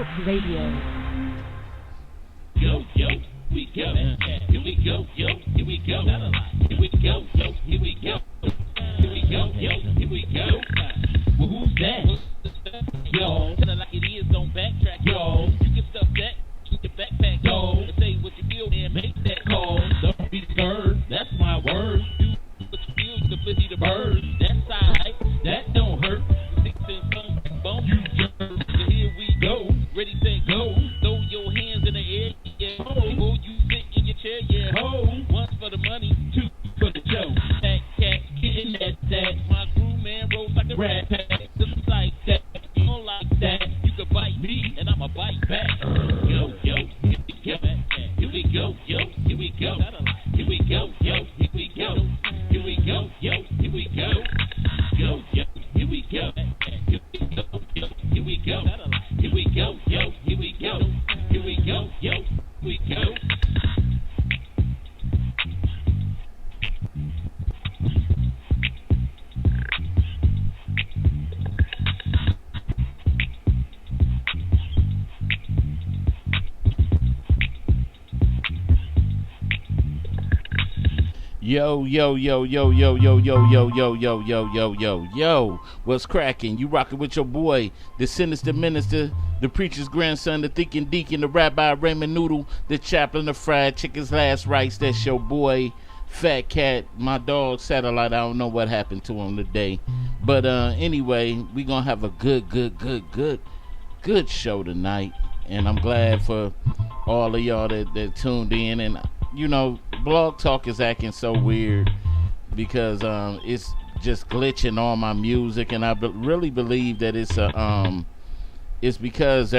Radio. Yo, yo, we go. Here we go, yo, here we go. Here we go, yo, here we go. Here we go, yo, here we go. Well, who's that? Yo, tell it like it is, don't backtrack. Yo, you can stuff that, keep your backpack. Yo, and say what you feel and make that call. Don't be scared, that's my word. Do what you feel, you can flip the bird. That's alright, that don't hurt. Six and some bone, you jerk. So here we go, ready, set, go. Throw your hands in the air, yeah. Before you sit in your chair, yeah. Once for the money, two for the show. That cat getting that sack. My crew man rolls like a rat pack. Just like that, you don't like that. You can bite me, and I'ma bite back. Yo, yo, here we go. Here we go, yo, here we go. Here we go, yo, here we go. Here we go, yo, here we go. Yo, yo, here we go. Here we go, yo, here we go. Here we go, yo, here we go. Here we go, yo, here we go. Yo, yo, yo, yo, yo, yo, yo, yo, yo, yo, yo, yo, yo, yo. What's cracking? You rocking with your boy, the sinister minister, the preacher's grandson, the thinking deacon, the rabbi Raymond Noodle, the chaplain of fried chicken's last rites. That's your boy, Fat Cat, my dog Satellite. I don't know what happened to him today. But anyway, we gonna have a good show tonight. And I'm glad for all of y'all that tuned in. And you know, Blog Talk is acting so weird because it's just glitching on my music, and I really believe that it's because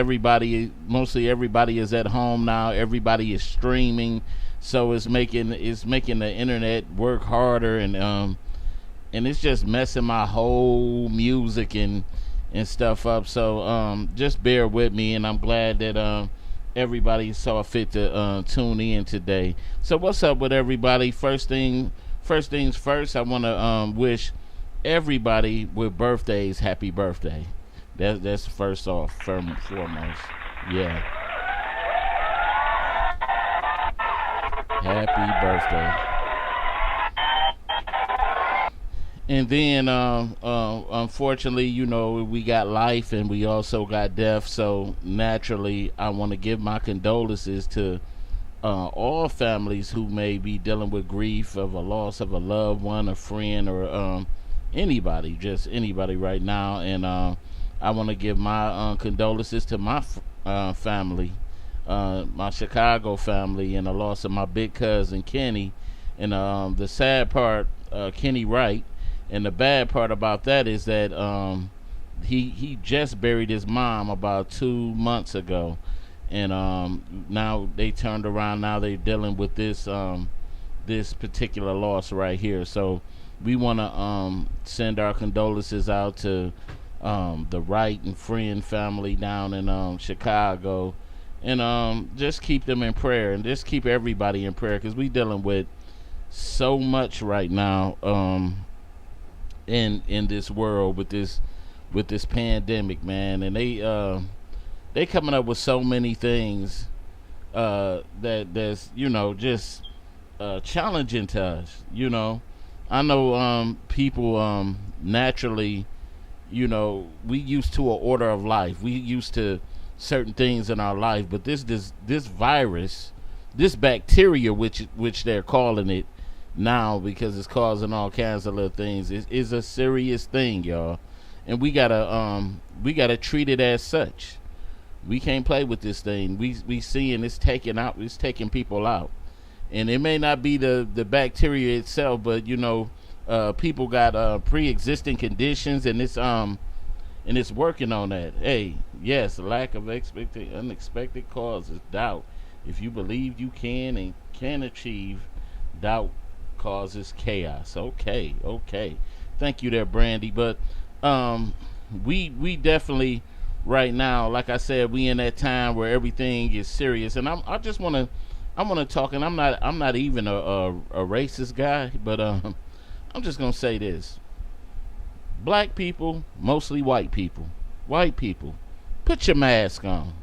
mostly everybody is at home now. Everybody is streaming, so it's making the internet work harder, and it's just messing my whole music and stuff up. So just bear with me, and I'm glad that everybody saw fit to tune in today. So what's up with everybody? First things first, I want to wish everybody with birthdays happy birthday. That's first off, foremost. Yeah. Happy birthday. And then, unfortunately, you know, we got life and we also got death. So naturally, I want to give my condolences to all families who may be dealing with grief of a loss of a loved one, a friend, or anybody, just anybody right now. And I want to give my condolences to my family, my Chicago family, and the loss of my big cousin Kenny. And the sad part, Kenny Wright. And the bad part about that is that he just buried his mom about 2 months ago, and now they turned around. Now they're dealing with this particular loss right here. So we want to send our condolences out to the Wright and Friend family down in Chicago, and just keep them in prayer, and just keep everybody in prayer, because we dealing with so much right now. In this world with this pandemic, man, and they coming up with so many things that's, you know, just challenging to us. You know, I know people naturally, you know, we used to an order of life. We used to certain things in our life, but this virus, this bacteria, which they're calling it now because it's causing all kinds of little things, is a serious thing, y'all, and we gotta treat it as such. We can't play with this thing. We seeing it's taking people out, and it may not be the bacteria itself, but you know, people got pre-existing conditions, and it's working on that. Hey, yes, lack of unexpected causes doubt. If you believe you can and can achieve, doubt causes chaos. Okay. Thank you there, Brandy. But we definitely right now, like I said, we in that time where everything is serious. And I want to talk, and I'm not even a racist guy, but I'm just gonna say this. Black people, mostly white people, put your mask on.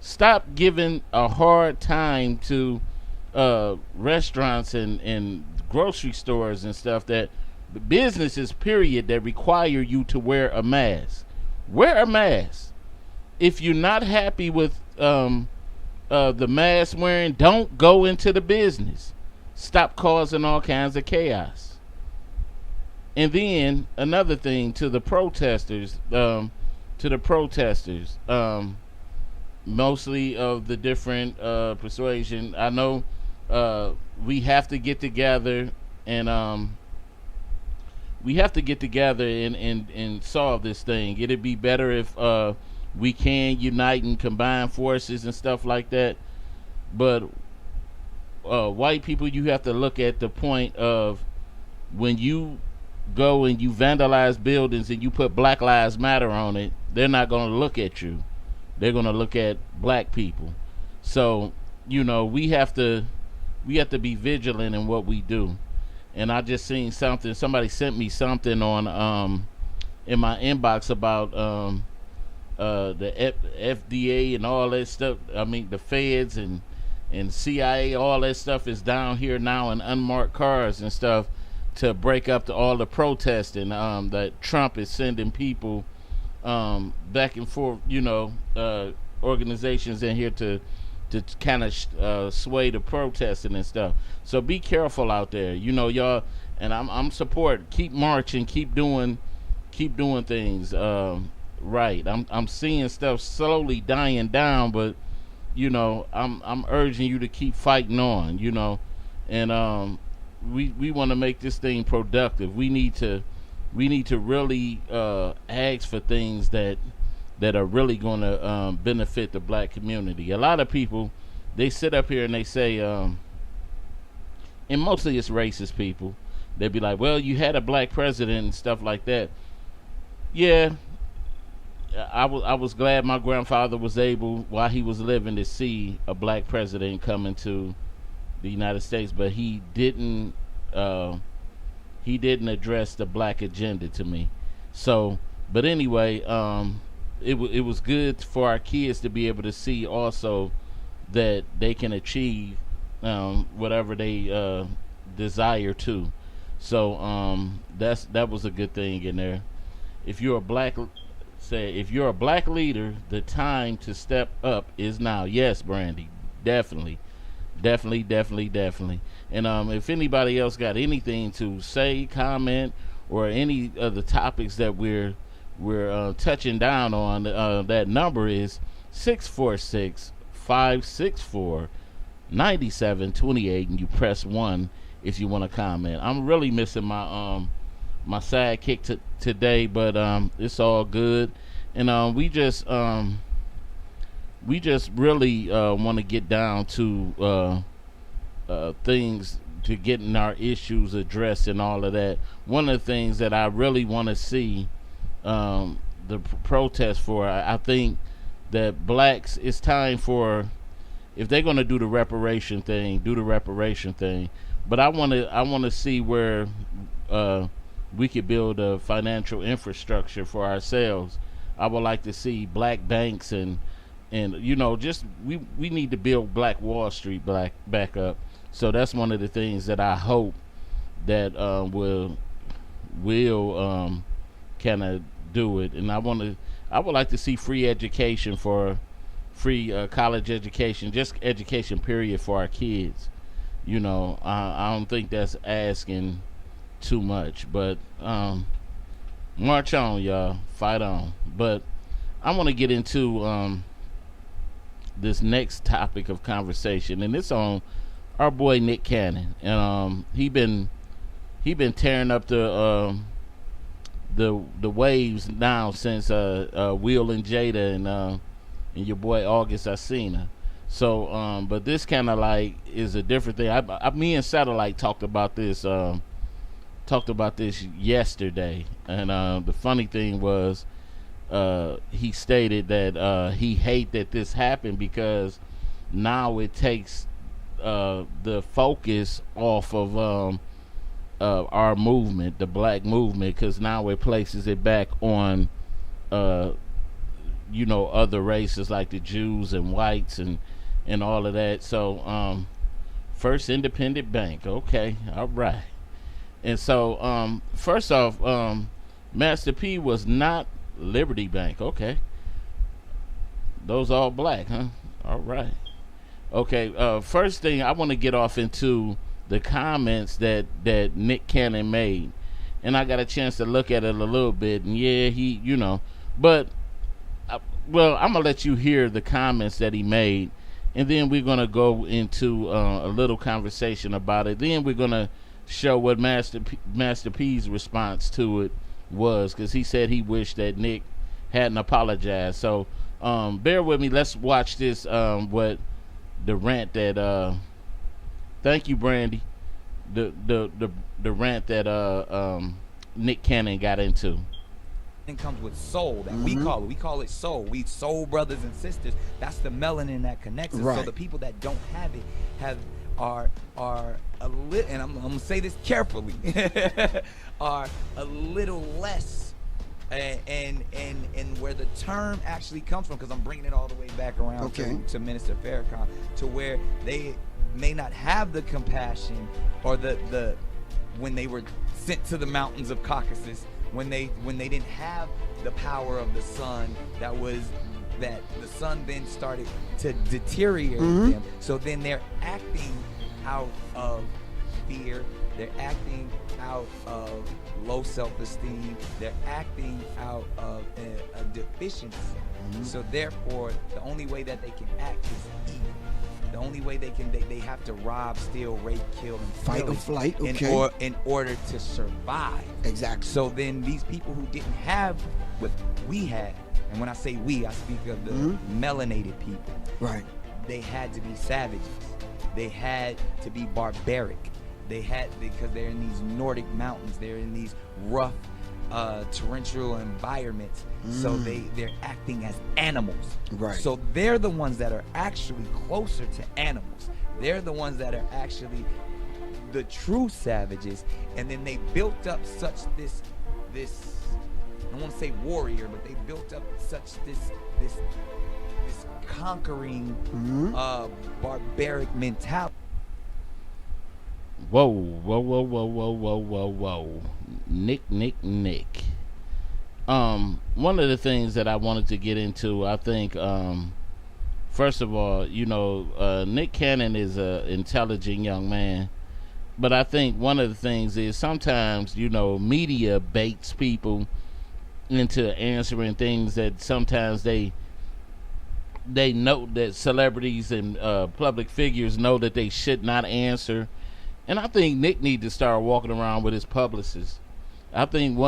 Stop giving a hard time to restaurants and grocery stores and stuff, that businesses period, that require you to wear a mask. Wear a mask. If you're not happy with the mask wearing, don't go into the business. Stop causing all kinds of chaos. And then another thing to the protesters, mostly of the different persuasion. I know we have to get together and and solve this thing. It'd be better if we can unite and combine forces and stuff like that. But white people, you have to look at the point of when you go and you vandalize buildings and you put Black Lives Matter on it, they're not going to look at you. They're going to look at black people. So, we have to be vigilant in what we do. And I just seen something. Somebody sent me something on in my inbox about the FDA and all that stuff. I mean, the feds and CIA, all that stuff is down here now in unmarked cars and stuff to break up all the protesting. That Trump is sending people back and forth, organizations in here to kind of sway the protesting and stuff. So be careful out there, y'all. And I'm support. Keep marching. Keep doing things right. I'm seeing stuff slowly dying down, but I'm urging you to keep fighting on. And we want to make this thing productive. We need to really ask for things that are really going to benefit the black community. A lot of people, they sit up here and they say, and mostly it's racist people, they'd be like, well, you had a black president and stuff like that. Yeah, I was glad my grandfather was able, while he was living, to see a black president come into the United States, but he didn't address the black agenda to me. So, but anyway, it was good for our kids to be able to see also that they can achieve whatever they desire to. So that was a good thing in there. If you're a black leader, the time to step up is now. Yes, Brandy, definitely. And if anybody else got anything to say, comment, or any of the topics that we're touching down on, that number is 646-564-9728, and you press 1 if you want to comment. I'm really missing my sidekick today, but it's all good. And we just really want to get down to things, to getting our issues addressed and all of that. One of the things that I really want to see the protest for, I think that blacks, it's time for, if they're going to do the reparation thing, do the reparation thing. But I want to see where we could build a financial infrastructure for ourselves. I would like to see black banks and just we need to build Black Wall Street back up. So that's one of the things that I hope that will kind of do it. And I would like to see free education, for free college education, just education period for our kids. I don't think that's asking too much, but march on, y'all, fight on. But I want to get into this next topic of conversation, and it's on our boy Nick Cannon. And he been tearing up the waves now since Will and Jada and your boy August Alsina. So but this kind of like is a different thing. Me and Satellite talked about this yesterday, and the funny thing was he stated that he hate that this happened because now it takes the focus off of our movement, the black movement, because now it places it back on other races like the Jews and whites and all of that. So First Independent Bank. Okay, all right. And so first off, Master P was not Liberty Bank. Okay, those all black, huh? All right. Okay. First thing I want to get off into the comments that Nick Cannon made, and I got a chance to look at it a little bit, and yeah, he, but well, I'm gonna let you hear the comments that he made, and then we're gonna go into a little conversation about it. Then we're gonna show what Master P's response to it was, because he said he wished that Nick hadn't apologized. So bear with me. Let's watch this. What the rant that thank you, Brandy. The rant that Nick Cannon got into. It comes with soul that we call it soul. We soul brothers and sisters. That's the melanin that connects us. So the people that don't have it are a little, and I'm gonna say this carefully, are a little less, and where the term actually comes from, because I'm bringing it all the way back around to Minister Farrakhan, to where they may not have the compassion or the when they were sent to the mountains of Caucasus, when they didn't have the power of the sun, that the sun then started to deteriorate them. So then they're acting out of fear, they're acting out of low self-esteem, they're acting out of a deficiency. So therefore, the only way that they can act is evil. The only way they have to rob, steal, rape, kill, and fight or flight, in order to survive. Exactly. So then these people who didn't have what we had, and when I say we, I speak of the melanated people. Right. They had to be savages. They had to be barbaric. Because they're in these Nordic mountains. They're in these rough, torrential environments. So they're acting as animals. Right. So they're the ones that are actually closer to animals. They're the ones that are actually the true savages. And then they built up such this I don't want to say warrior, but they built up such this conquering barbaric mentality. Whoa. Nick. One of the things that I wanted to get into, I think, first of all, Nick Cannon is an intelligent young man, but I think one of the things is sometimes, media baits people into answering things that sometimes they know that celebrities and public figures know that they should not answer. And I think Nick need to start walking around with his publicist. I think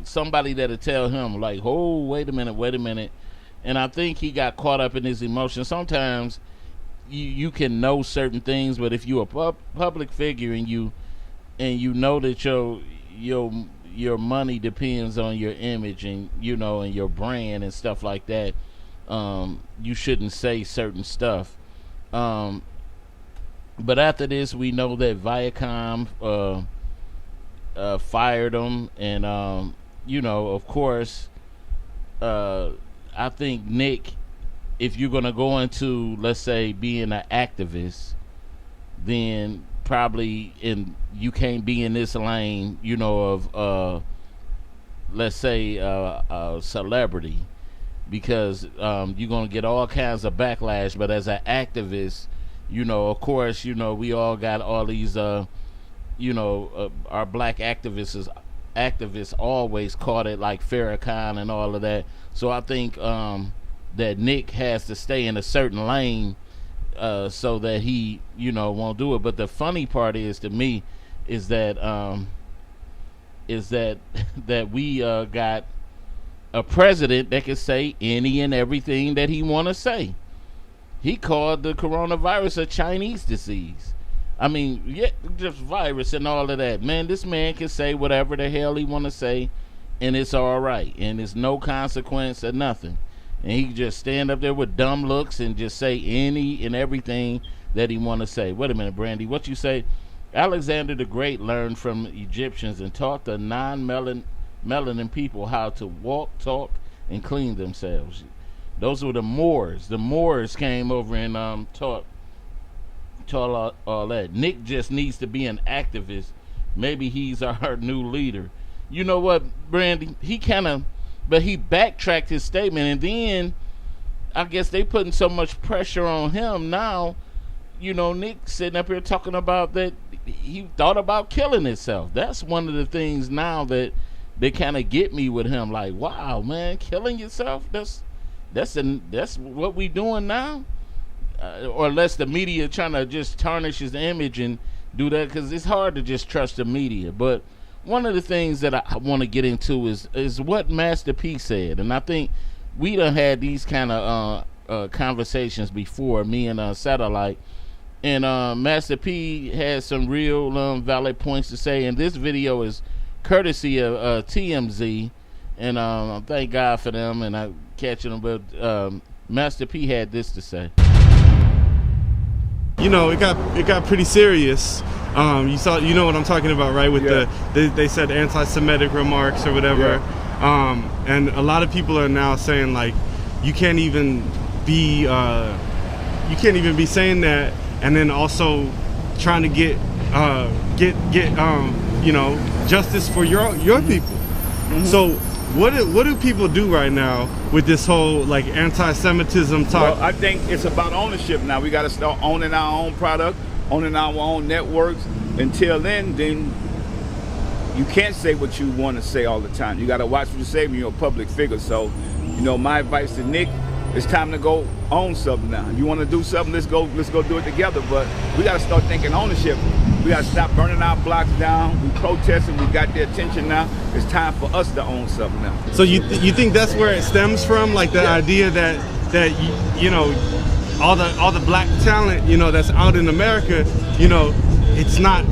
somebody that'll tell him, like, oh, wait a minute. And I think he got caught up in his emotions. Sometimes you can know certain things, but if you're a public figure and you know that your money depends on your image and and your brand and stuff like that, you shouldn't say certain stuff. But after this, we know that Viacom fired him, and of course, I think Nick, if you're gonna go into, let's say, being an activist, then probably you can't be in this lane, of let's say a celebrity, because you're gonna get all kinds of backlash. But as an activist, of course, we all got all these, our black activists always caught it, like Farrakhan and all of that. So I think that Nick has to stay in a certain lane so that he, won't do it. But the funny part is, to me, is that that we got a president that can say any and everything that he want to say. He called the coronavirus a Chinese disease. I mean, yeah, just virus and all of that. Man, this man can say whatever the hell he want to say, and it's all right. And it's no consequence or nothing. And he can just stand up there with dumb looks and just say any and everything that he want to say. Wait a minute, Brandy. What you say? Alexander the Great learned from Egyptians and taught the non-melanin people how to walk, talk, and clean themselves. Those were the Moors. The Moors came over and taught all that. Nick just needs to be an activist. Maybe he's our new leader. You know what, Brandy? But he backtracked his statement, and then I guess they putting so much pressure on him now. Nick sitting up here talking about that he thought about killing himself. That's one of the things now that they kind of get me with him. Like, wow, man, killing yourself? That's what we doing now? Or unless the media trying to just tarnish his image and do that, because it's hard to just trust the media. But one of the things that I want to get into is what Master P said, and I think we done had these kind of conversations before, me and Satellite, and Master P had some real valid points to say, and this video is courtesy of TMZ, and thank God for them, and I catching them, but Master P had this to say. It got pretty serious. You know what I'm talking about, right? With they said anti-Semitic remarks or whatever. Yeah. And a lot of people are now saying, like, you can't even be saying that and then also trying to get justice for your people. Mm-hmm. So what do people do right now with this whole like anti-Semitism talk? Well, I think it's about ownership now. We got to start owning our own product, owning our own networks. Until then you can't say what you want to say all the time. You got to watch what you say when you're a public figure. So, my advice to Nick, it's time to go own something now. You want to do something, let's go do it together. But we got to start thinking ownership. We got to stop burning our blocks down. We protesting, we got their attention now. It's time for us to own something now. So you think that's where it stems from? Like the idea that all the black talent, that's out in America, it's not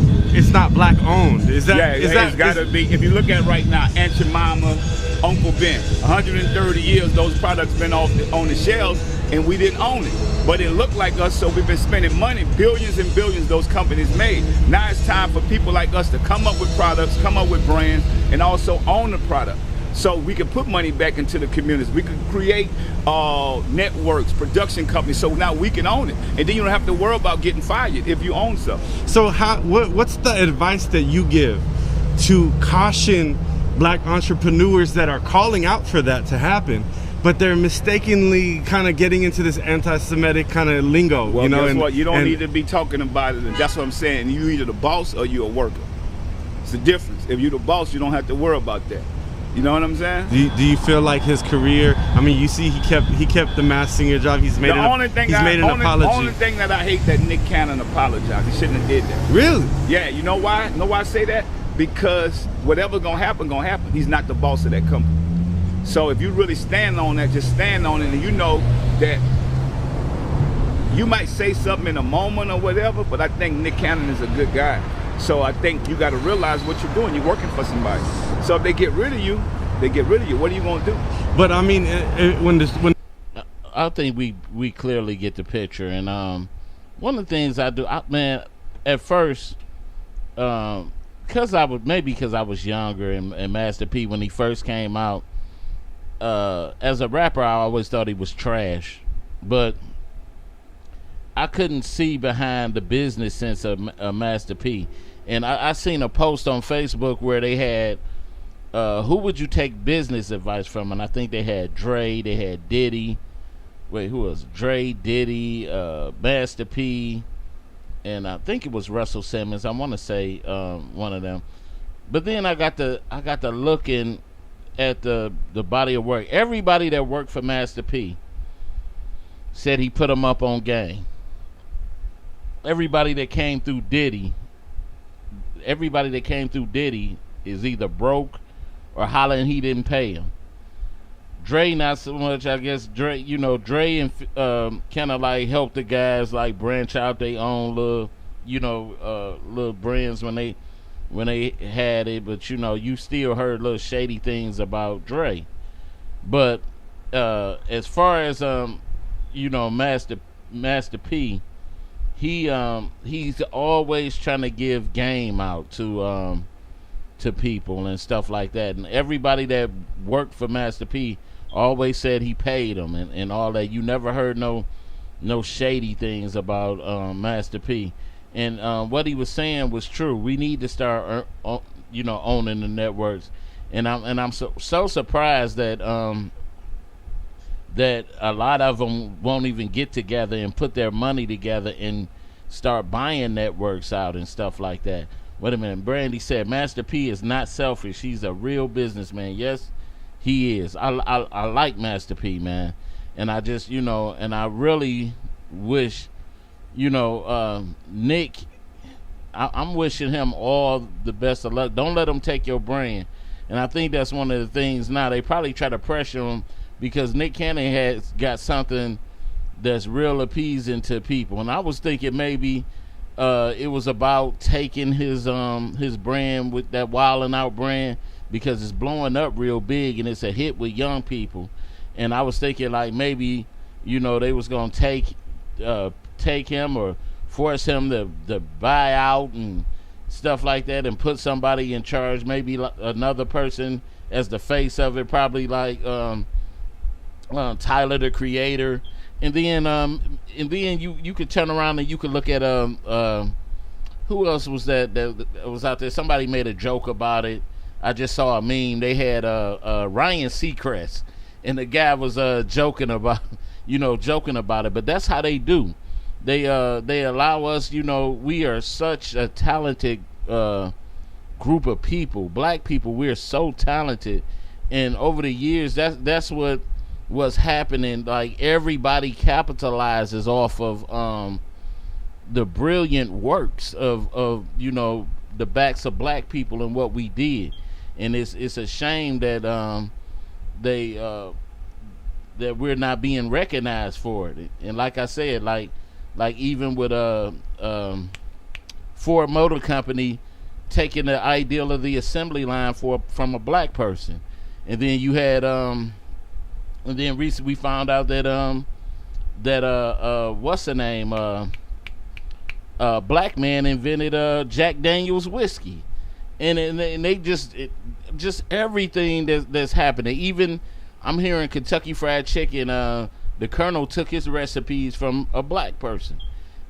black owned. Is that? It's got to be. If you look at it right now, Aunt Jemima, Uncle Ben, 130 years those products been on the shelves and we didn't own it. But it looked like us, so we've been spending money, billions and billions those companies made. Now it's time for people like us to come up with products, come up with brands, and also own the product. So we can put money back into the communities. We can create networks, production companies, so now we can own it. And then you don't have to worry about getting fired if you own something. So what's the advice that you give to caution black entrepreneurs that are calling out for that to happen, but they're mistakenly kind of getting into this anti-Semitic kind of lingo? Well, guess what? You don't need to be talking about it. And that's what I'm saying. You either the boss or you're a worker. It's the difference. If you're the boss, you don't have to worry about that. You know what I'm saying? Do you feel like his career? I mean, you see, he kept the Masked Singer job. He's made an apology. The only thing that I hate that Nick Cannon apologized. He shouldn't have did that. Really? Yeah. You know why? You know why I say that? Because whatever's gonna happen, gonna happen. He's not the boss of that company. So if you really stand on that, just stand on it, and you know that you might say something in a moment or whatever. But I think Nick Cannon is a good guy. So I think you got to realize what you're doing. You're working for somebody. So if they get rid of you, they get rid of you. What are you going to do? But I mean, when I think we clearly get the picture. And one of the things I do, at first, because I was younger and Master P when he first came out, as a rapper, I always thought he was trash, but I couldn't see behind the business sense of Master P. And I seen a post on Facebook where they had, who would you take business advice from? And I think they had Dre, they had Diddy. Wait, who was it? Dre, Diddy, Master P, and I think it was Russell Simmons. I want to say one of them. But then I got to looking at the body of work. Everybody that worked for Master P said he put them up on game. Everybody that came through Diddy is either broke or hollering he didn't pay him. Dre not so much, I guess. Dre and kind of like help the guys like branch out their own little brands when they had it, but you still heard little shady things about Dre. But as far as Master P, he's always trying to give game out to people and stuff like that. And everybody that worked for Master P always said he paid him and all that. You never heard no shady things about Master P. And what he was saying was true. We need to start, owning the networks. And I'm so surprised that that a lot of them won't even get together and put their money together and start buying networks out and stuff like that. Wait a minute. Brandy said Master P is not selfish. He's a real businessman. Yes, he is. I like Master P, man. And I just, and I really wish, Nick, I'm wishing him all the best of luck. Don't let him take your brand. And I think that's one of the things now. They probably try to pressure him because Nick Cannon has got something that's real appeasing to people. And I was thinking maybe it was about taking his brand with that Wildin' Out brand because it's blowing up real big and it's a hit with young people. And I was thinking like maybe, they was going to take him or force him to buy out and stuff like that and put somebody in charge, maybe another person as the face of it, probably like Tyler the Creator. And then you could turn around and you could look at who else was that was out there? Somebody made a joke about it. I just saw a meme. They had Ryan Seacrest, and the guy was joking about it. But that's how they do. They allow us. We are such a talented group of people. Black people. We're so talented, and over the years, that's what was happening. Like everybody capitalizes off of the brilliant works of the backs of black people and what we did. And it's a shame that that we're not being recognized for it. And like I said, like even with Ford Motor Company taking the ideal of the assembly line from a black person, and then you had and then recently we found out that what's the name, black man invented Jack Daniel's whiskey, and they just everything that's happening. Even I'm hearing Kentucky Fried Chicken. The Colonel took his recipes from a black person,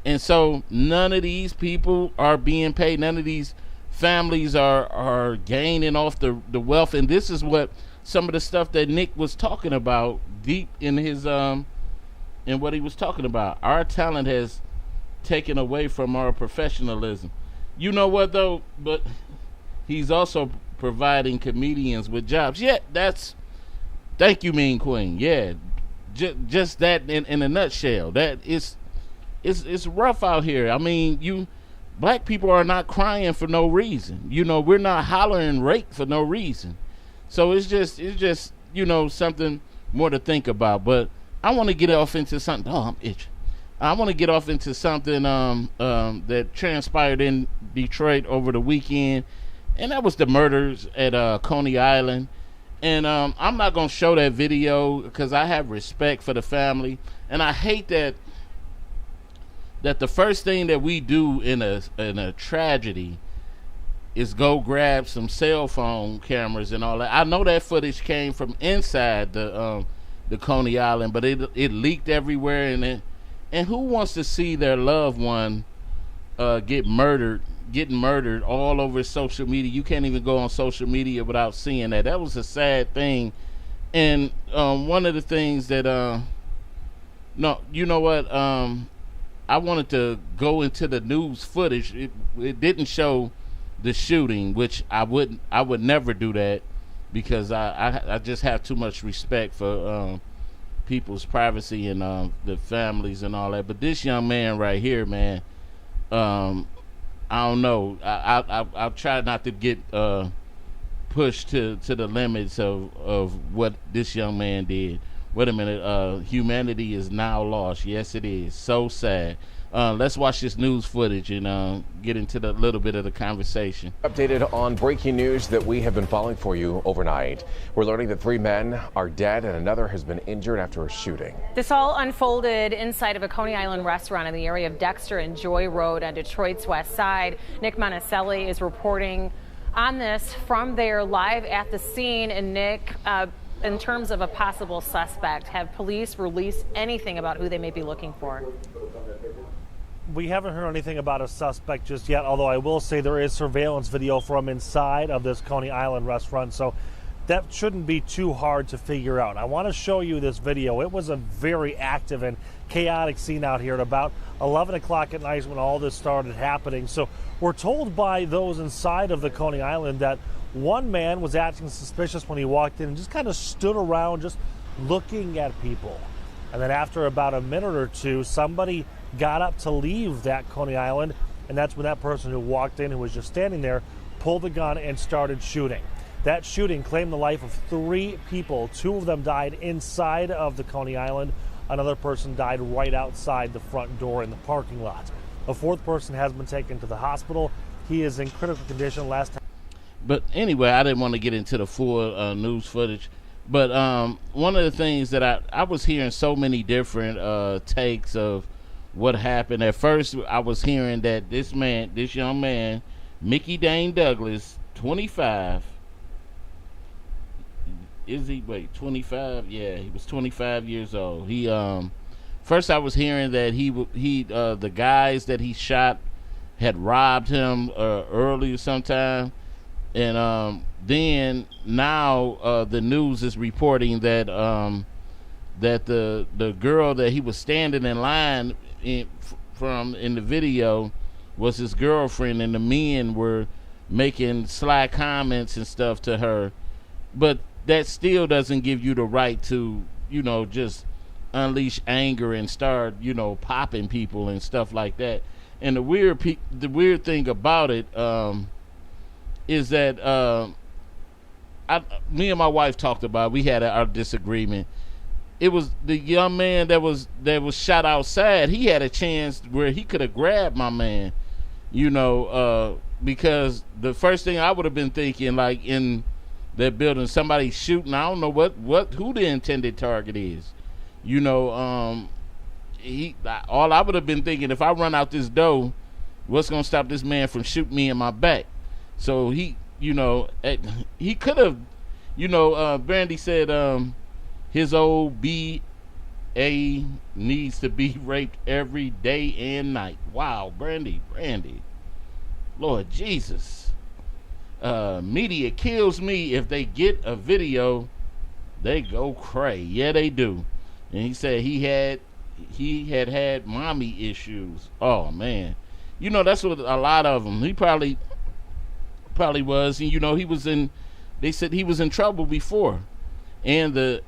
and so none of these people are being paid. None of these families are gaining off the wealth, and this is what some of the stuff that Nick was talking about deep in his in what he was talking about. Our talent has taken away from our professionalism. You know what though? But he's also providing comedians with jobs. Yeah, thank you, Mean Queen. Yeah, just that in a nutshell. That it's rough out here. I mean, black people are not crying for no reason. We're not hollering rape for no reason. So it's just something more to think about. But I want to get off into something. Oh, I'm itching. I want to get off into something that transpired in Detroit over the weekend, and that was the murders at Coney Island. And I'm not gonna show that video because I have respect for the family, and I hate that the first thing that we do in a tragedy is go grab some cell phone cameras and all that. I know that footage came from inside the Coney Island, but it leaked everywhere, and who wants to see their loved one getting murdered all over social media? You can't even go on social media without seeing that. That was a sad thing. And one of the things that no, you know what? I wanted to go into the news footage. It didn't show the shooting, which I would never do that because I just have too much respect for people's privacy and the families and all that. But this young man right here, man, I don't know. I'll try not to get pushed to the limits of what this young man did. Wait a minute. Humanity is now lost. Yes, it is. So sad. Let's watch this news footage and get into the little bit of the conversation. Updated on breaking news that we have been following for you overnight. We're learning that 3 men are dead and another has been injured after a shooting. This all unfolded inside of a Coney Island restaurant in the area of Dexter and Joy Road on Detroit's west side. Nick Monticelli is reporting on this from there live at the scene. And Nick, in terms of a possible suspect, have police released anything about who they may be looking for? We haven't heard anything about a suspect just yet, although I will say there is surveillance video from inside of this Coney Island restaurant, so that shouldn't be too hard to figure out. I want to show you this video. It was a very active and chaotic scene out here at about 11 o'clock at night when all this started happening. So we're told by those inside of the Coney Island that one man was acting suspicious when he walked in and just kind of stood around just looking at people. And then after about a minute or two, somebody got up to leave that Coney Island, and that's when that person who walked in, who was just standing there, pulled the gun and started shooting. That shooting claimed the life of 3 people. 2 of them died inside of the Coney Island. Another person died right outside the front door in the parking lot. A 4th person has been taken to the hospital. He is in critical condition. Last time. But anyway, I didn't want to get into the full news footage. But one of the things that I was hearing so many different takes of what happened. At first, I was hearing that this young man, Mickey Dane Douglas, 25. Is he 25? Yeah, he was 25 years old. He first I was hearing that the guys that he shot had robbed him earlier sometime, and then now the news is reporting that that the girl that he was standing in line from in the video was his girlfriend, and the men were making sly comments and stuff to her, but that still doesn't give you the right to, just unleash anger and start, popping people and stuff like that. And the weird thing about it is that me and my wife talked about it. We had our disagreement. It was the young man that was shot outside. He had a chance where he could have grabbed my man, because the first thing I would have been thinking, like in that building, somebody shooting. I don't know who the intended target is. All I would have been thinking, if I run out this door, what's gonna stop this man from shooting me in my back? So he could have, Brandy said, his old B.A. needs to be raped every day and night. Wow, Brandy, Lord Jesus. Media kills me. If they get a video, they go cray. Yeah, they do. And he said he had mommy issues. Oh man, that's what a lot of them. He probably was. And he was in. They said he was in trouble before, and the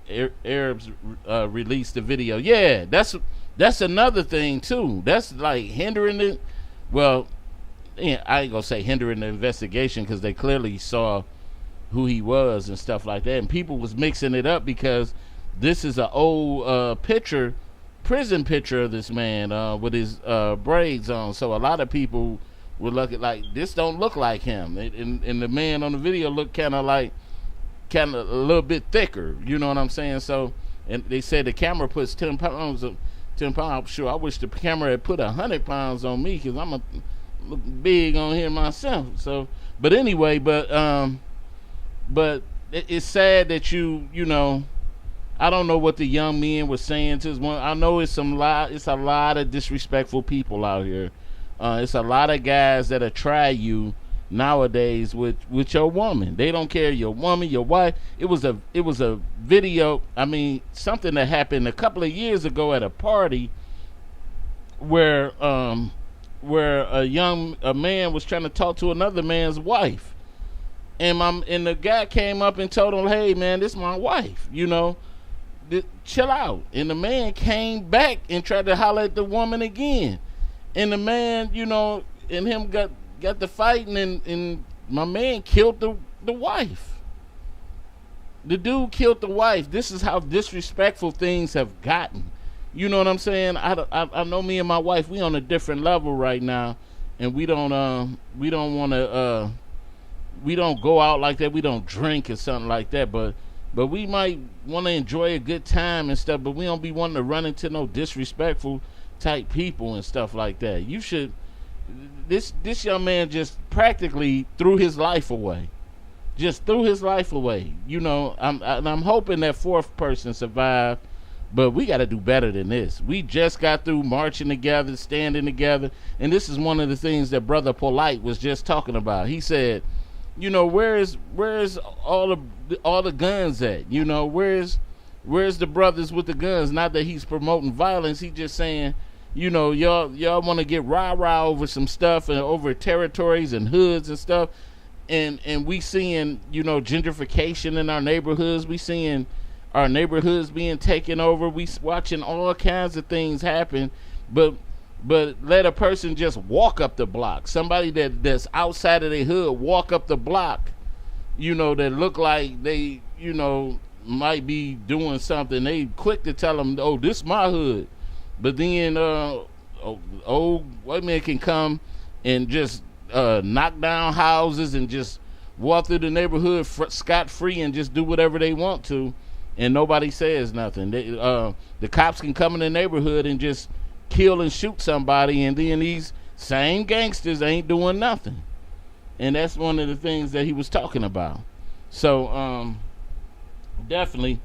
Arabs released the video. Yeah, that's another thing too. That's like hindering it. Well, I ain't gonna say hindering the investigation, because they clearly saw who he was and stuff like that, and people was mixing it up because this is an old prison picture of this man with his braids on. So a lot of people were looking like, this don't look like him, and the man on the video looked kind of a little bit thicker. You know what I'm saying? So, and they said the camera puts 10 pounds. I'm sure I wish the camera had put 100 pounds on me, because I'm look big on here myself. So, but anyway, but it's sad that I don't know what the young men were saying to his one. I know it's a lot of disrespectful people out here. It's a lot of guys that'll try you nowadays with your woman. They don't care, your woman, your wife. It was a video. I mean, something that happened a couple of years ago at a party where a man was trying to talk to another man's wife, and the guy came up and told him, "Hey man, this is my wife, chill out." And the man came back and tried to holler at the woman again, and the man, and him got the fighting, and my man killed the wife. The dude killed the wife. This is how disrespectful things have gotten. You know what I'm saying? I know me and my wife, we on a different level right now, and we don't want to we don't go out like that. We don't drink or something like that, but we might want to enjoy a good time and stuff, but we don't be wanting to run into no disrespectful type people and stuff like that. You should. This young man just practically threw his life away. just threw his life away. You know, I'm hoping that fourth person survived, but we got to do better than this. We just got through marching together, standing together, and this is one of the things that Brother Polite was just talking about. He said, you know, where's all the guns at? You know, where's the brothers with the guns? Not that he's promoting violence. He just saying, you know, y'all want to get rah-rah over some stuff and over territories and hoods and stuff. And we seeing, you know, gentrification in our neighborhoods. We seeing our neighborhoods being taken over. We watching all kinds of things happen. But let a person just walk up the block. Somebody that's outside of their hood walk up the block, you know, that look like they, you know, might be doing something. They quick to tell them, oh, this my hood. But then old white man can come and just knock down houses and just walk through the neighborhood scot-free and just do whatever they want to, and nobody says nothing. The cops can come in the neighborhood and just kill and shoot somebody, and then these same gangsters ain't doing nothing. And that's one of the things that he was talking about. So definitely,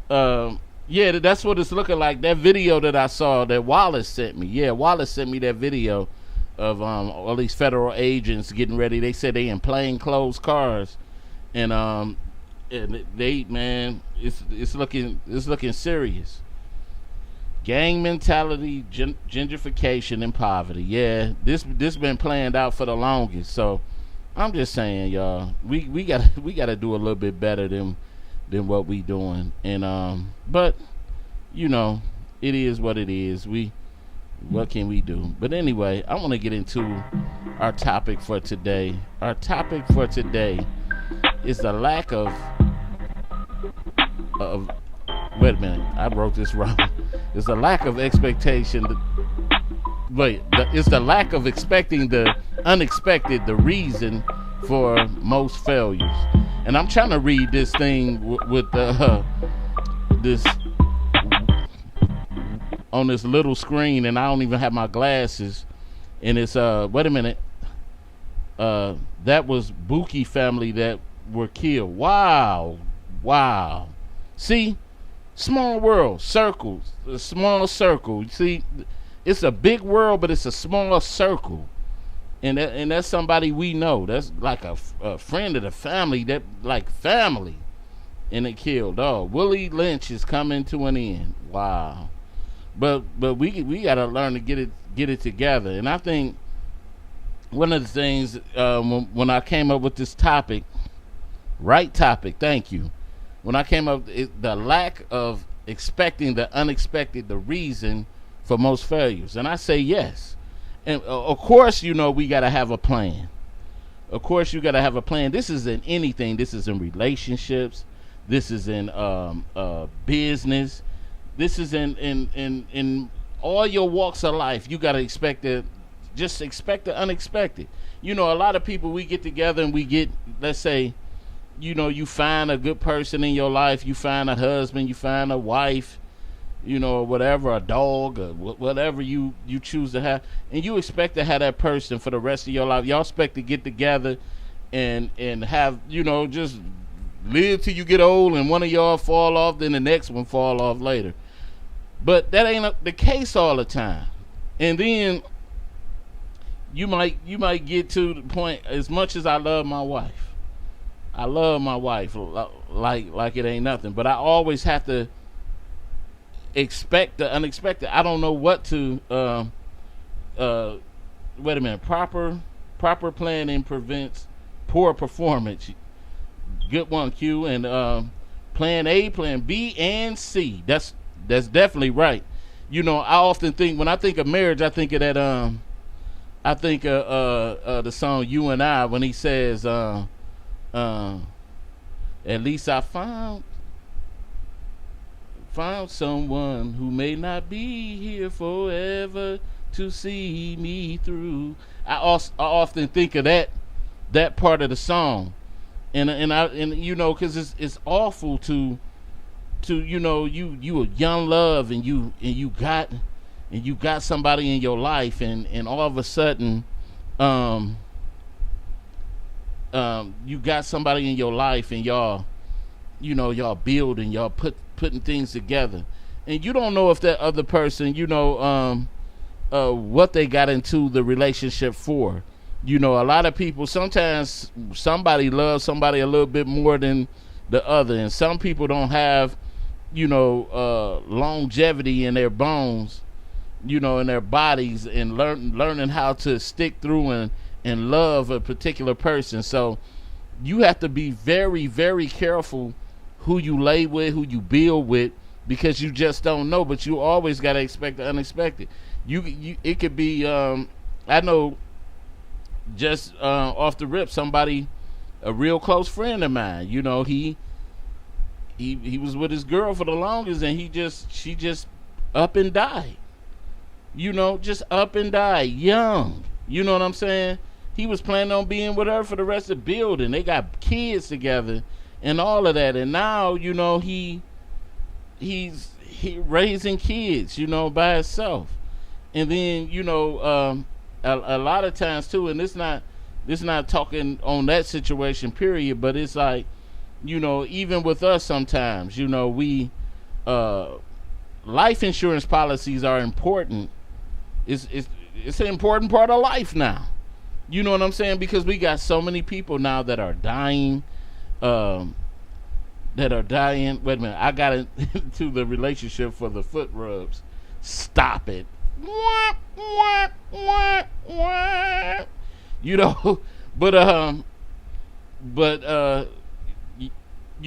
yeah, that's what it's looking like. That video that I saw that Wallace sent me. Yeah, Wallace sent me that video of all these federal agents getting ready. They said they in plainclothes cars, and they, man, it's looking serious. Gang mentality, gentrification, and poverty. Yeah, this been planned out for the longest. So I'm just saying, y'all, we gotta do a little bit better than what we doing. And but you know, it is what it is. What can we do? But anyway, I want to get into our topic for today. Our topic for today is the lack of wait a minute, I wrote this wrong. It's the lack of expectation. It's the lack of expecting the unexpected, the reason for most failures. And I'm trying to read this thing with this on this little screen, and I don't even have my glasses. And it's wait a minute. That was Buki family that were killed. Wow. See, small world, circles, a small circle. See, it's a big world, but it's a small circle. And that's somebody we know. That's like a friend of the family, that like family. And it killed. Oh, Willie Lynch is coming to an end. Wow. But we gotta learn to get it together. And I think one of the things when I came up with this topic, right topic, thank you. When I came up, the lack of expecting the unexpected, the reason for most failures. And I say yes. And of course, you know, we got to have a plan. Of course, you got to have a plan. This is in anything. This is in relationships. This is in business. This is in all your walks of life. You got to expect the unexpected. You know, a lot of people, we get together and we get, let's say, you know, you find a good person in your life. You find a husband. You find a wife. You know, or whatever, a dog, or whatever you choose to have, and you expect to have that person for the rest of your life. Y'all expect to get together and have, you know, just live till you get old, and one of y'all fall off, then the next one fall off later. But that ain't the case all the time. And then you might get to the point. As much as I love my wife like it ain't nothing, but I always have to expect the unexpected. I don't know what to wait a minute. Proper planning prevents poor performance. Good one, Q. And plan A, plan B, and C. That's definitely right. You know, I often think, when I think of marriage, I think of that I think of the song You and I, when he says at least I found someone who may not be here forever to see me through. I often think of that part of the song, and you know, because it's awful to you know, you a young love, and you got somebody in your life, and all of a sudden you got somebody in your life and y'all building, y'all putting things together, and you don't know if that other person, what they got into the relationship for. A lot of people, sometimes somebody loves somebody a little bit more than the other, and some people don't have longevity in their bones, in their bodies, and learning how to stick through and love a particular person. So you have to be very, very careful who you lay with, who you build with, because you just don't know. But you always got to expect the unexpected. It could be I know, just off the rip, somebody, a real close friend of mine, he was with his girl for the longest, and she just up and died. Just up and died young. You know what I'm saying? He was planning on being with her for the rest of the building. They got kids together and all of that. And now, he's raising kids, by himself. And then, a lot of times too, and this not talking on that situation, period, but it's like, even with us sometimes, we life insurance policies are important. It's an important part of life now. You know what I'm saying? Because we got so many people now that are dying. Wait a minute, I got into the relationship for the foot rubs. Stop it. But you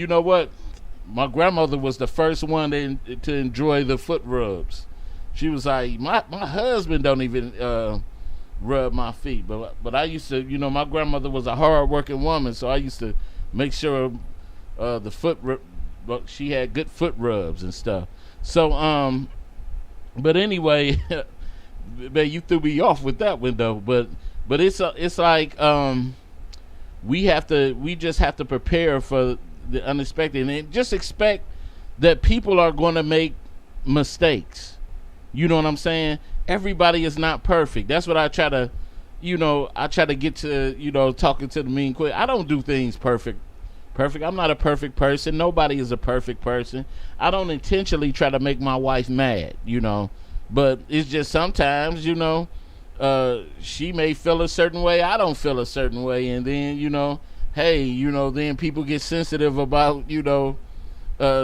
know what? My grandmother was the first one to enjoy the foot rubs. She was like, my husband don't even rub my feet, but I used to, my grandmother was a hard-working woman, so I used to make sure she had good foot rubs and stuff. So but anyway, man, you threw me off with that one though. But it's like we just have to prepare for the unexpected, and just expect that people are going to make mistakes. You know what I'm saying? Everybody is not perfect. That's what I try to, get to, talking to the mean quick. I don't do things perfect. I'm not a perfect person. Nobody is a perfect person. I don't intentionally try to make my wife mad, but it's just sometimes, she may feel a certain way. I don't feel a certain way. And then, then people get sensitive about,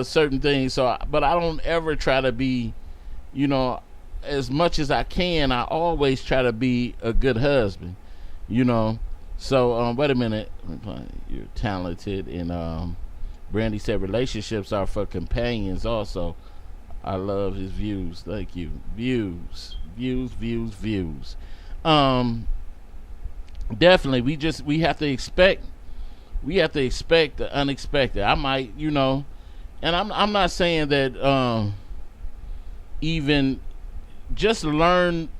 certain things. So, but I don't ever try to be, as much as I can, I always try to be a good husband, So, wait a minute. You're talented. And Brandy said relationships are for companions also. I love his views. Thank you. Views. Definitely, we have to expect the unexpected. I might, and I'm not saying that even just learn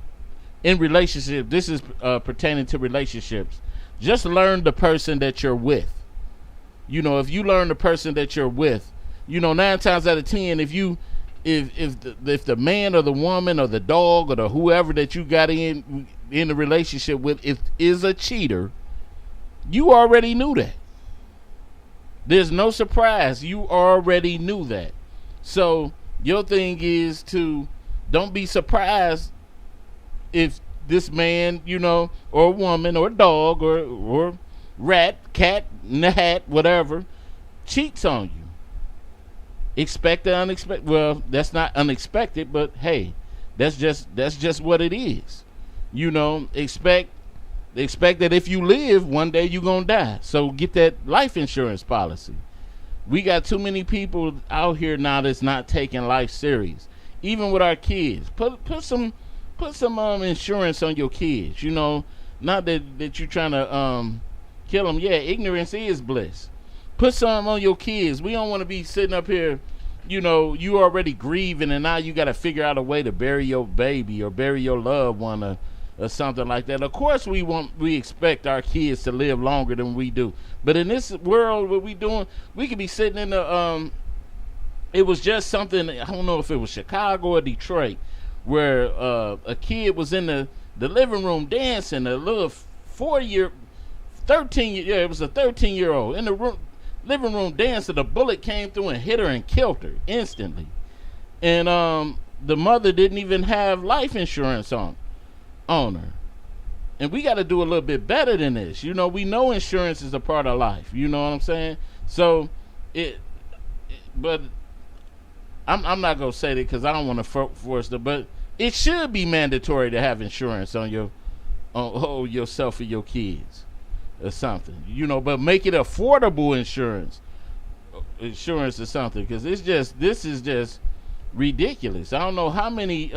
in relationship. This is pertaining to relationships. Just learn the person that you're with. If you learn the person that you're with, 9 times out of 10, if the man or the woman or the dog or the whoever that you got in the relationship with is a cheater, you already knew that. There's no surprise. You already knew that. So your thing is to don't be surprised if this man, or woman or dog or rat, cat in the hat, whatever, cheats on you. Expect the unexpected. Well, that's not unexpected, but hey, that's just what it is. Expect that if you live, one day you're gonna die. So get that life insurance policy. We got too many people out here now that's not taking life serious. Even with our kids, put some insurance on your kids. Not that you're trying to kill them. Yeah, ignorance is bliss. Put some on your kids. We don't want to be sitting up here, you already grieving, and now you got to figure out a way to bury your baby or bury your loved one or something like that. Of course, we expect our kids to live longer than we do. But in this world, what we doing, we could be sitting in the it was just something, I don't know if it was Chicago or Detroit, where a kid was in the living room dancing. A little it was a 13-year-old in the living room dancing. A bullet came through and hit her and killed her instantly. And the mother didn't even have life insurance on her. And we got to do a little bit better than this. You know, we know insurance is a part of life. You know what I'm saying? So but I'm not gonna say that because I don't want to force it. But it should be mandatory to have insurance on yourself or your kids or something. You know, but make it affordable insurance or something, because this is just ridiculous. I don't know how many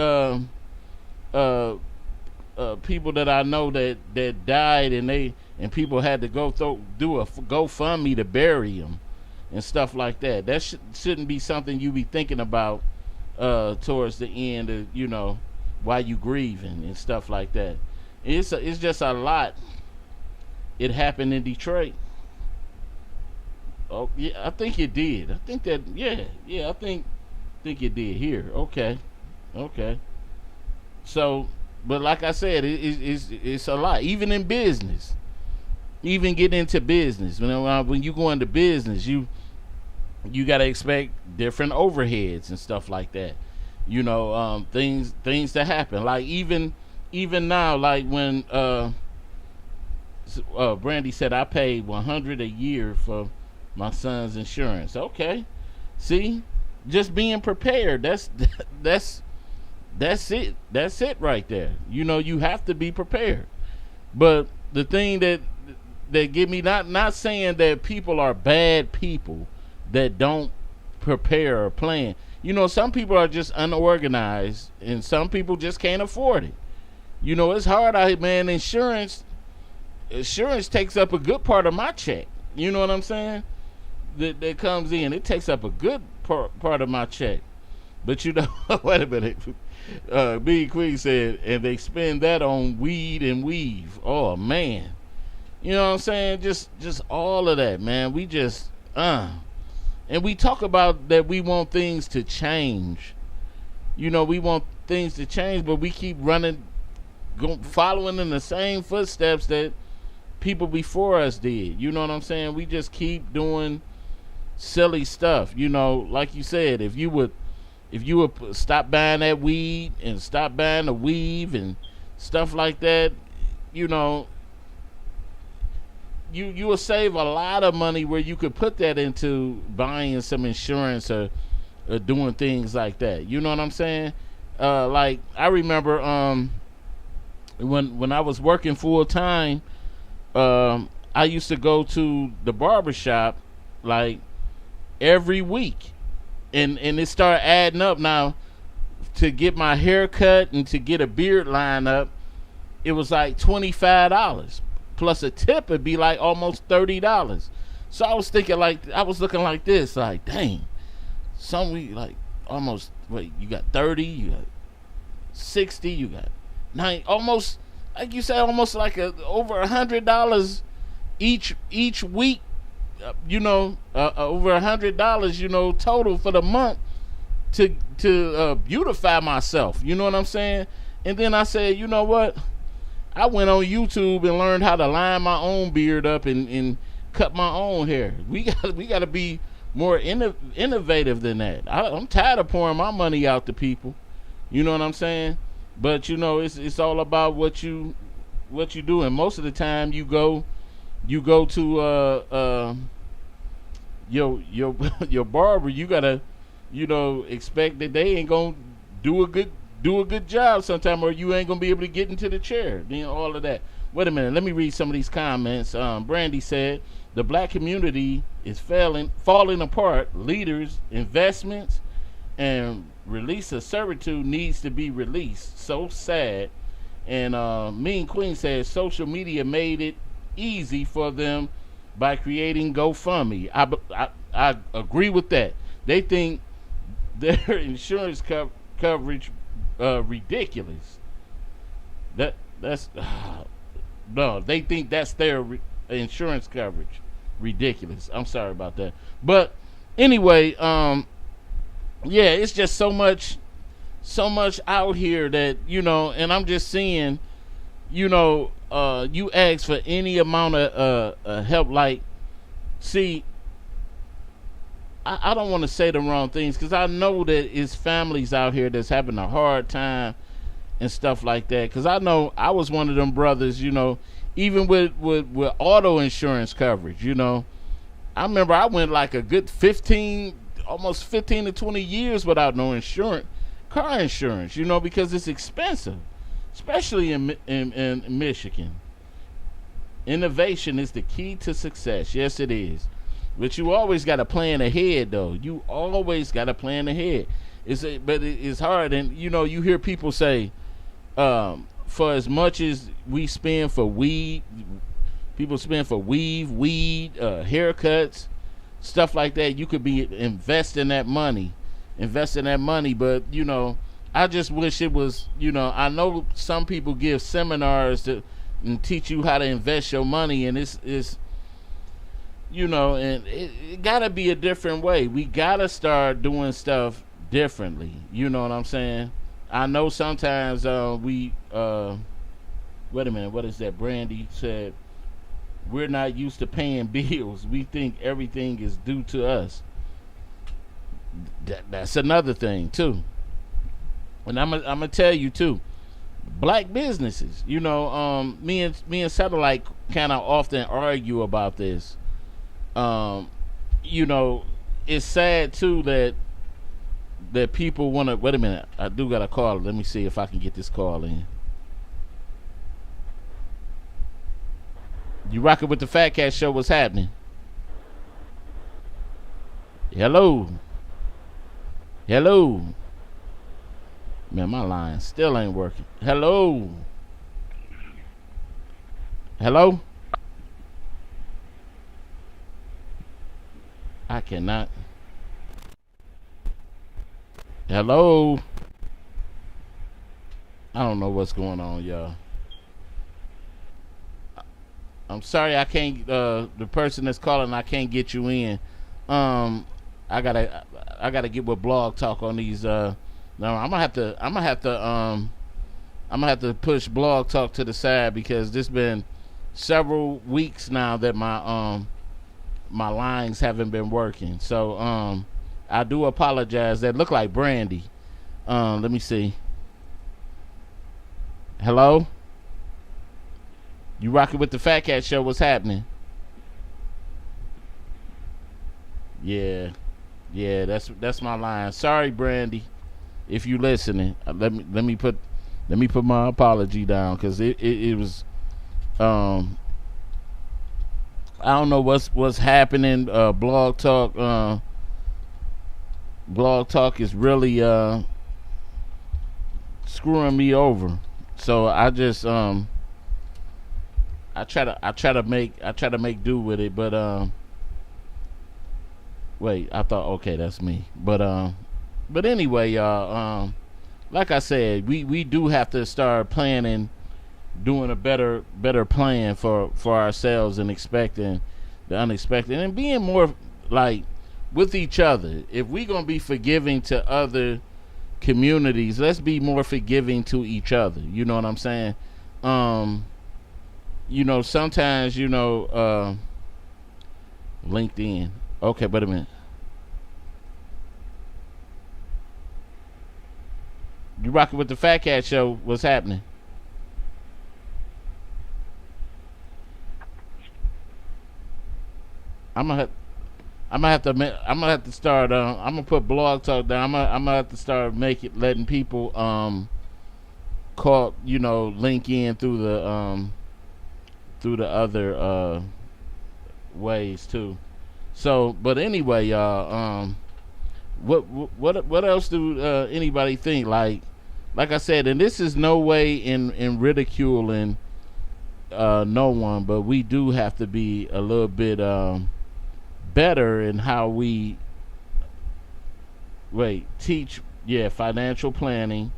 people that I know that died and people had to do a GoFundMe to bury them and stuff like that. That shouldn't be something you be thinking about towards the end of, you know, while you grieving and stuff like that. It's just a lot. It happened in Detroit. Oh yeah, I think it did. I think that I think it did here. Okay. So, but like I said, it's a lot. Even in business, even getting into business. When you go into business, you gotta expect different overheads and stuff like that. You know, things that happen. Like even now, like when Brandy said I paid $100 a year for my son's insurance. Okay, see, just being prepared. That's it. That's it right there. You know, you have to be prepared. But the thing that get me, not saying that people are bad people that don't prepare or plan. You know, some people are just unorganized, and some people just can't afford it. You know, it's hard out here, man. Insurance takes up a good part of my check. You know what I'm saying? That comes in. It takes up a good part of my check. But you know, wait a minute. Big Queen said, and they spend that on weed and weave. Oh man, you know what I'm saying? Just all of that, man. We just and we talk about that we want things to change. You know, we want things to change, but we keep following in the same footsteps that people before us did. You know what I'm saying? We just keep doing silly stuff. You know, like you said, if you would stop buying that weed and stop buying the weave and stuff like that, you know, you will save a lot of money where you could put that into buying some insurance or doing things like that. You know what I'm saying? Like I remember when I was working full time, I used to go to the barbershop like every week. And it started adding up. Now, to get my hair cut and to get a beard line up, it was like $25. Plus a tip would be like almost $30. So I was thinking looking like this, like, dang. Some week, like, almost, you got 30, you got 60, you got 90, almost, like you said, almost like over $100 each week. You know, over $100, you know, total for the month to beautify myself. You know what I'm saying? And then I said, you know what? I went on YouTube and learned how to line my own beard up and cut my own hair. We got to be more innovative than that. I'm tired of pouring my money out to people. You know what I'm saying? But you know, it's all about what you do. And most of the time, you go to your barber. You gotta, you know, expect that they ain't gonna do a good job sometime, or you ain't gonna be able to get into the chair. Then all of that. Wait a minute, let me read some of these comments. Brandy said the black community is falling apart. Leaders, investments, and release of servitude needs to be released. So sad. And Mean Queen says social media made it easy for them by creating GoFundMe. I agree with that. They think their insurance coverage ridiculous. That's no. They think that's their insurance coverage ridiculous. I'm sorry about that. But anyway, yeah, it's just so much out here that, you know, and I'm just seeing, you know, you ask for any amount of help, like, see, I don't want to say the wrong things because I know that it's families out here that's having a hard time and stuff like that. Because I know I was one of them brothers, you know, even with auto insurance coverage, you know. I remember I went like a good almost 15 to 20 years without no insurance, car insurance, you know, because it's expensive, especially in Michigan. Innovation is the key to success. Yes, it is. But you always got to plan ahead, though. You always got to plan ahead. But it's hard, and you know, you hear people say, for as much as we spend for weed, people spend for weed, haircuts, stuff like that. You could be investing that money. But you know, I just wish it was. You know, I know some people give seminars and teach you how to invest your money, and it's you know, and it gotta be a different way. We gotta start doing stuff differently. You know what I'm saying? I know sometimes wait a minute, what is that? Brandy said, we're not used to paying bills. We think everything is due to us. That's another thing too. And I'm gonna tell you too, black businesses, you know, me and Satellite kind of often argue about this. You know, it's sad too that people want to. Wait a minute, I do got a call. Let me see if I can get this call in. You rocking with the Fat Cat Show? What's happening? Hello. Man, my line still ain't working. Hello. I cannot. Hello. I don't know what's going on, y'all. I'm sorry I can't. The person that's calling, I can't get you in. I gotta get with Blog Talk on these. No, I'm gonna have to push Blog Talk to the side because this been several weeks now that my lines haven't been working. So I do apologize. That look like Brandy. Let me see. Hello? You rocking with the Fat Cat Show? What's happening? Yeah, that's my line. Sorry, Brandy, if you listening. Let me put my apology down because it was I don't know what's happening. Blog Talk is really screwing me over. So I just I try to make do with it, but wait, I thought, okay, that's me. But anyway, y'all, like I said, we do have to start planning, doing a better plan for ourselves and expecting the unexpected and being more like with each other. If we're gonna be forgiving to other communities, let's be more forgiving to each other. You know what I'm saying? You know, sometimes, you know, LinkedIn. Okay, wait a minute. You rocking with the Fat Cat Show? What's happening? I'm gonna have to start. I'm gonna put Blog Talk down. I'm gonna have to start letting people call, you know, link in through the other ways too. So, but anyway, y'all, what else do anybody think? Like I said, and this is no way in ridiculing no one, but we do have to be a little bit better in how we teach. Yeah, financial planning,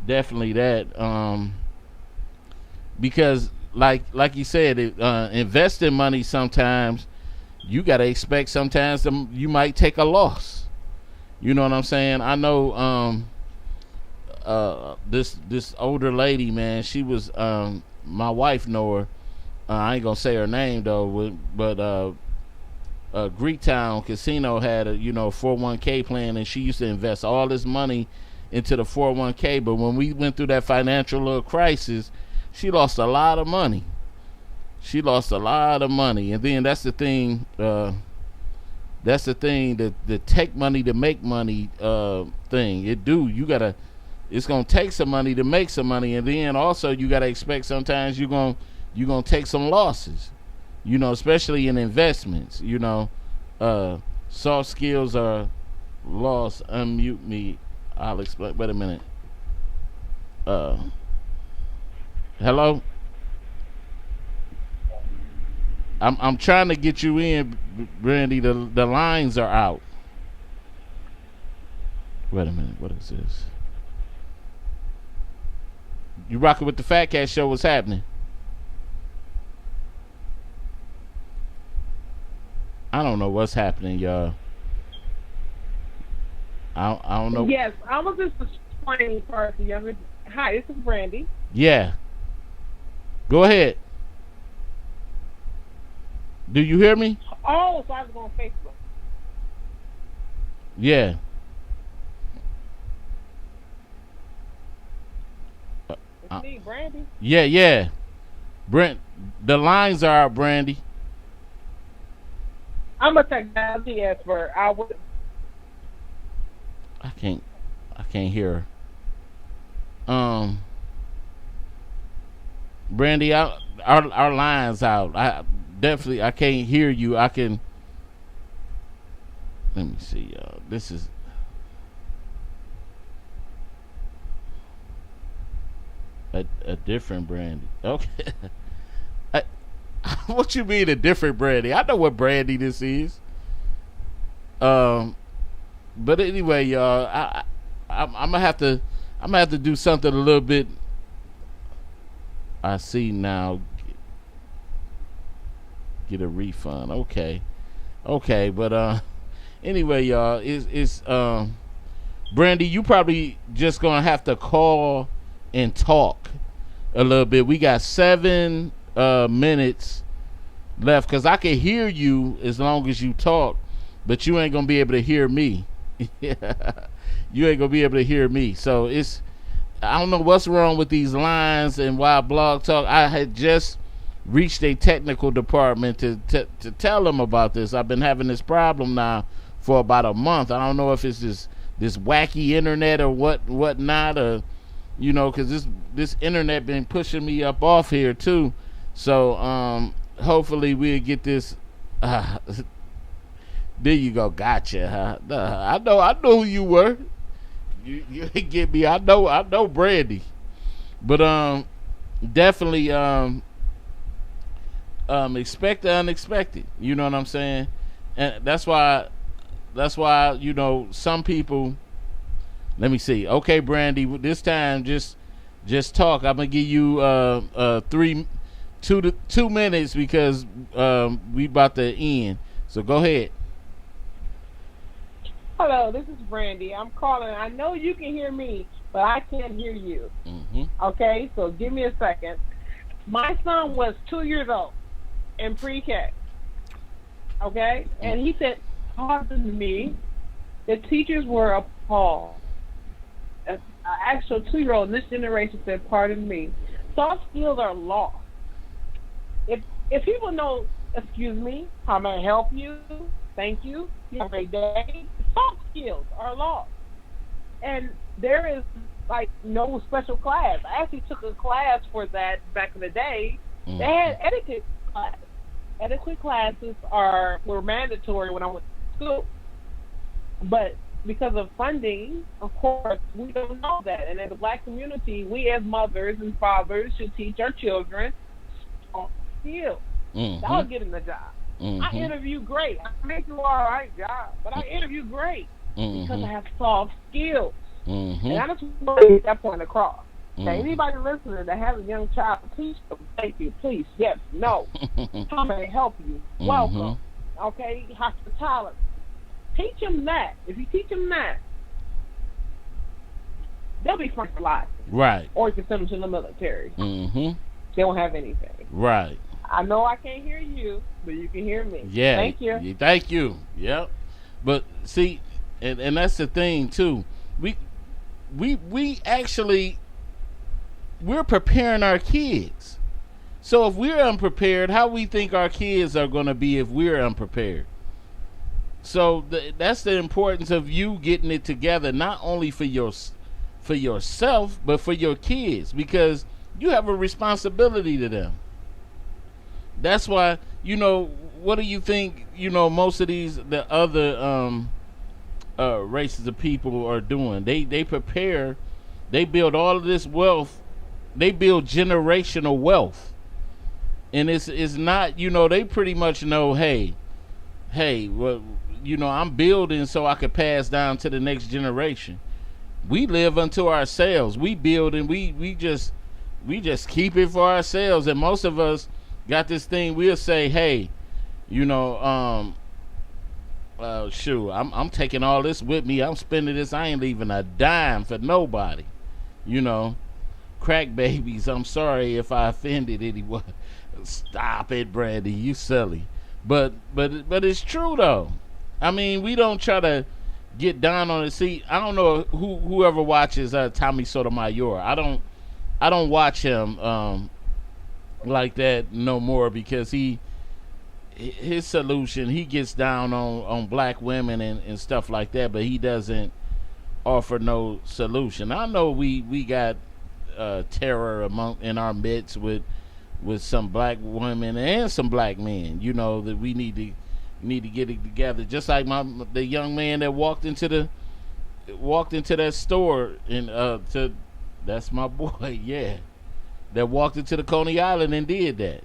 definitely that. Because like you said, investing money, sometimes you gotta expect sometimes you might take a loss. You know what I'm saying? I know this older lady, man, she was my wife know her. I ain't gonna say her name though, but Greektown Casino had a 401k plan, and she used to invest all this money into the 401k. But when we went through that financial little crisis, she lost a lot of money. And then that's the thing. The take money to make money thing. It's gonna take some money to make some money, and then also you gotta expect sometimes you're gonna take some losses. Especially in investments. Soft skills are lost. Unmute me. I'll explain. Wait a minute. Hello. I'm trying to get you in, Brandy. The lines are out. Wait a minute. What is this? You rocking with the Fat Cat Show? What's happening? I don't know what's happening, y'all. I don't know. Yes, I was just explaining part of the younger. Hi, this is Brandy. Yeah. Go ahead. Do you hear me? Oh, so I was on Facebook. Yeah. It's me, Brandy. Yeah. Brent, the lines are out, Brandy. I'm a technology expert. I can't hear her. Brandy, our line's out. I can't hear you. Let me see, y'all. This is a different Brandy. Okay. What you mean a different Brandy? I know what Brandy this is. But anyway, y'all, I'm gonna have to do something a little bit. I see now. Get a refund. Okay, but anyway, y'all, it's Brandy. You probably just gonna have to call and talk a little bit. We got 7 minutes left, because I can hear you as long as you talk, but you ain't gonna be able to hear me. You ain't gonna be able to hear me. So I don't know what's wrong with these lines and why Blog Talk. I had just reached a technical department to tell them about this. I've been having this problem now for about a month. I don't know if it's this wacky internet or whatnot, or because this internet been pushing me up off here too. So hopefully we'll get this. There you go. Gotcha. I know who you were. You didn't get me. I know Brandy. But definitely expect the unexpected. You know what I'm saying? And that's why some people. Let me see. Okay, Brandy, this time just talk. I'm gonna give you 2 minutes, because we about to end. So go ahead. Hello, this is Brandy. I'm calling. I know you can hear me, but I can't hear you. Mm-hmm. Okay, so give me a second. My son was 2 years old in pre-K. Okay, and he said, "Pardon me." The teachers were appalled. An actual 2-year-old in this generation said, "Pardon me." Soft skills are lost. If people know, "Excuse me, how may I help you? Thank you. You have a great day." Soft skills are lost. And there is no special class. I actually took a class for that back in the day. Mm-hmm. They had etiquette class. Etiquette classes were mandatory when I went to school. But because of funding, of course, we don't know that. And in the Black community, we as mothers and fathers should teach our children soft skills. Mm-hmm. That'll get them the job. Mm-hmm. I interview great. I make you all right job, but I interview great because I have soft skills. Mm-hmm. And I just want to get that point across. Now, Mm-hmm. anybody listening that has a young child, teach them. Thank you, please, yes, no. How may I help you? Mm-hmm. Welcome. Okay, hospitality. Teach them that. If you teach them that, they'll be front for life. Right. Or you can send them to the military. Mm-hmm. They don't have anything. Right. I know I can't hear you, but you can hear me. Yeah. Thank you. Thank you. Yep. But see, and that's the thing too. We actually, we're preparing our kids. So if we're unprepared, how we think our kids are going to be if we're unprepared? So that's the importance of you getting it together, not only for yourself, but for your kids, because you have a responsibility to them. That's why, what do you think, most of the other races of people are doing? They prepare, they build all of this wealth, they build generational wealth. And it's not, they pretty much know, hey, well, I'm building so I could pass down to the next generation. We live unto ourselves. We build and we just keep it for ourselves. And most of us got this thing. We'll say, hey, shoot, I'm taking all this with me. I'm spending this. I ain't leaving a dime for nobody. Crack babies. I'm sorry if I offended anyone. Stop it, Brandy. You silly. But it's true though. I mean, we don't try to get down on it. See, I don't know whoever watches Tommy Sotomayor. I don't watch him like that no more, because his solution, he gets down on black women and stuff like that, but he doesn't offer no solution. I know we got terror in our midst with some black women and some black men, that we need to get it together. Just like the young man that walked into that store and that's my boy, yeah, that walked into the Coney Island and did that,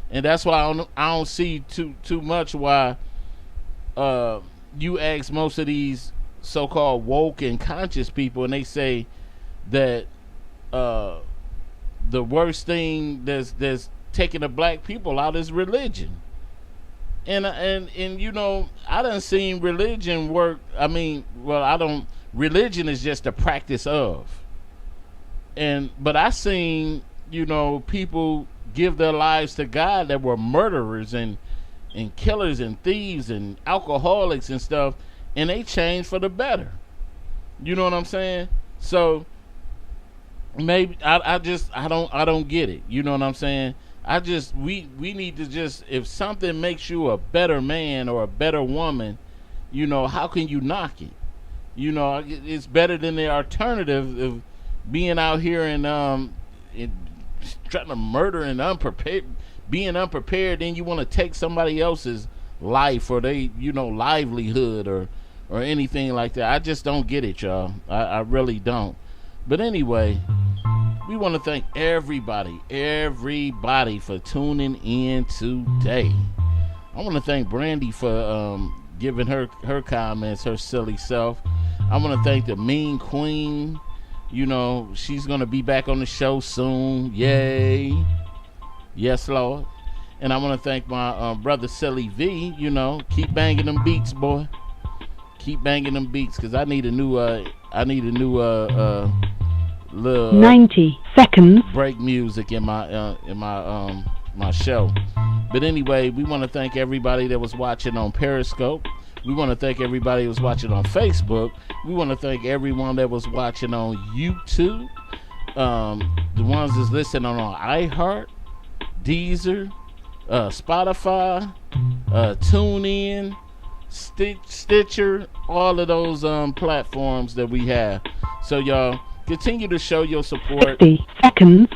and that's why I don't see too much why you ask most of these so-called woke and conscious people, and they say that the worst thing that's taking the black people out is religion. And I done seen religion work. I mean, religion is just a practice of. But I seen, people give their lives to God that were murderers and killers and thieves and alcoholics and stuff, and they changed for the better. You know what I'm saying? So maybe I don't get it. You know what I'm saying? We need to just, if something makes you a better man or a better woman, how can you knock it? It's better than the alternative of being out here and trying to murder and being unprepared. Then you want to take somebody else's life or they, livelihood or anything like that. I just don't get it, y'all. I really don't. But anyway, we want to thank everybody for tuning in today. I want to thank Brandy for giving her comments, her silly self. I want to thank the Mean Queen. She's going to be back on the show soon. Yay. Yes, Lord. And I want to thank my brother Silly V. Keep banging them beats, boy. Keep banging them beats, because I need a new little 90 seconds break music in my show. But anyway, we want to thank everybody that was watching on Periscope. We want to thank everybody that was watching on Facebook. We want to thank everyone that was watching on YouTube. The ones that's listening on iHeart, Deezer, Spotify, TuneIn, Stitcher, all of those platforms that we have. So y'all continue to show your support. 60 seconds.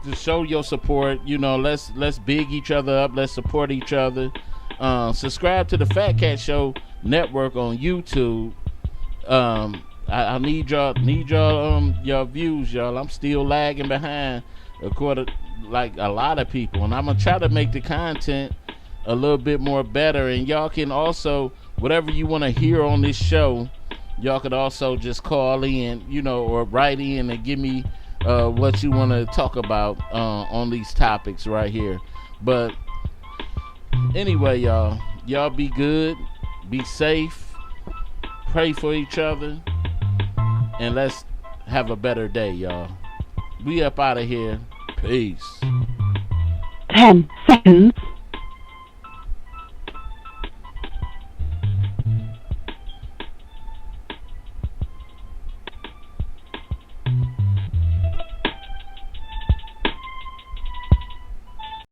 To show your support, let's big each other up. Let's support each other. Subscribe to the Fat Cat Show Network on YouTube. I need y'all views, y'all. I'm still lagging behind, according like a lot of people, and I'm gonna try to make the content a little bit more better. And y'all can also, whatever you want to hear on this show, y'all could also just call in, or write in and give me what you want to talk about on these topics right here. But anyway, y'all be good, be safe, pray for each other, and let's have a better day, y'all. We up out of here. Peace. 10 seconds.